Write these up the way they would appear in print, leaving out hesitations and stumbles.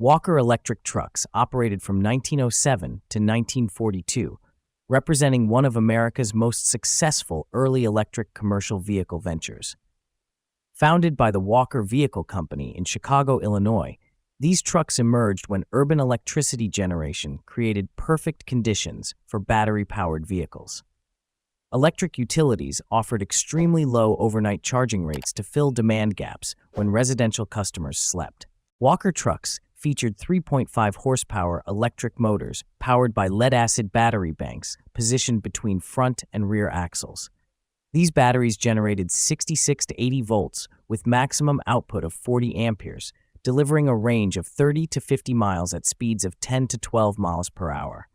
Walker electric trucks operated from 1907 to 1942, representing one of America's most successful early electric commercial vehicle ventures. Founded by the Walker Vehicle Company in Chicago, Illinois, these trucks emerged when urban electricity generation created perfect conditions for battery-powered vehicles. Electric utilities offered extremely low overnight charging rates to fill demand gaps when residential customers slept. Walker trucks featured 3.5 horsepower electric motors powered by lead-acid battery banks positioned between front and rear axles. These batteries generated 66 to 80 volts with maximum output of 40 amperes, delivering a range of 30 to 50 miles at speeds of 10 to 12 miles per hour.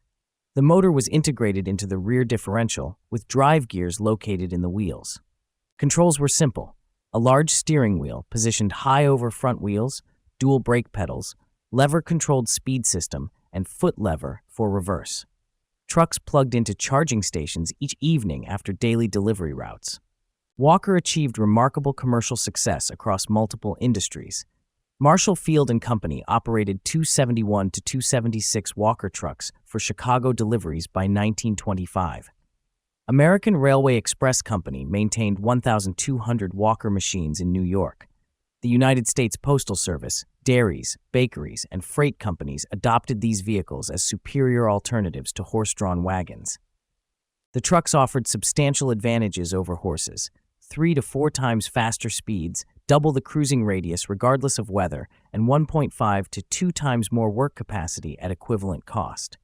The motor was integrated into the rear differential with drive gears located in the wheels. Controls were simple: a large steering wheel positioned high over front wheels, dual brake pedals, lever-controlled speed system, and foot lever for reverse. Trucks plugged into charging stations each evening after daily delivery routes. Walker achieved remarkable commercial success across multiple industries. Marshall Field and Company operated 271 to 276 Walker trucks for Chicago deliveries by 1925. American Railway Express Company maintained 1,200 Walker machines in New York. The United States Postal Service, dairies, bakeries, and freight companies adopted these vehicles as superior alternatives to horse-drawn wagons. The trucks offered substantial advantages over horses: 3 to 4 times faster speeds, double the cruising radius regardless of weather, and 1.5 to 2 times more work capacity at equivalent cost.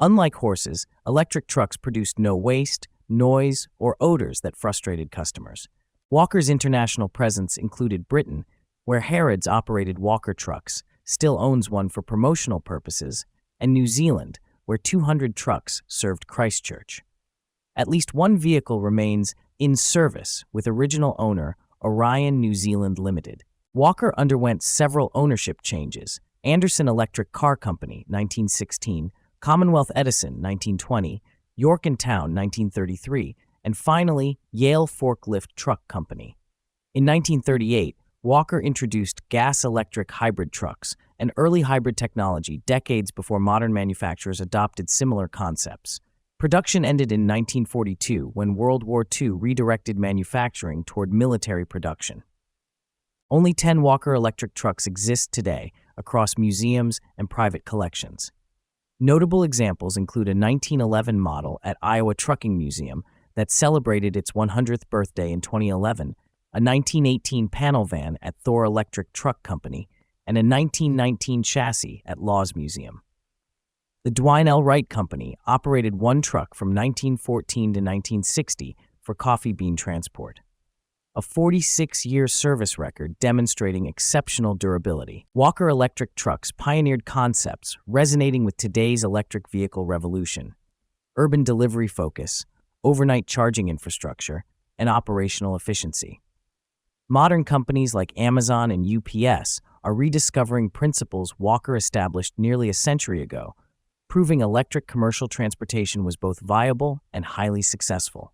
Unlike horses, electric trucks produced no waste, noise, or odors that frustrated customers. Walker's international presence included Britain, where Harrods operated Walker trucks, still owns one for promotional purposes, and New Zealand, where 200 trucks served Christchurch. At least one vehicle remains in service with original owner Orion New Zealand Limited. Walker underwent several ownership changes: Anderson Electric Car Company, 1916, Commonwealth Edison, 1920, York and Town, 1933, and finally, Yale Forklift Truck Company. In 1938, Walker introduced gas-electric hybrid trucks, an early hybrid technology decades before modern manufacturers adopted similar concepts. Production ended in 1942 when World War II redirected manufacturing toward military production. Only 10 Walker electric trucks exist today across museums and private collections. Notable examples include a 1911 model at Iowa Trucking Museum that celebrated its 100th birthday in 2011, a 1918 panel van at Thor Electric Truck Company, and a 1919 chassis at Laws Museum. The Dwight L. Wright Company operated one truck from 1914 to 1960 for coffee bean transport, a 46-year service record demonstrating exceptional durability. Walker electric trucks pioneered concepts resonating with today's electric vehicle revolution: urban delivery focus, overnight charging infrastructure, and operational efficiency. Modern companies like Amazon and UPS are rediscovering principles Walker established nearly a century ago, proving electric commercial transportation was both viable and highly successful.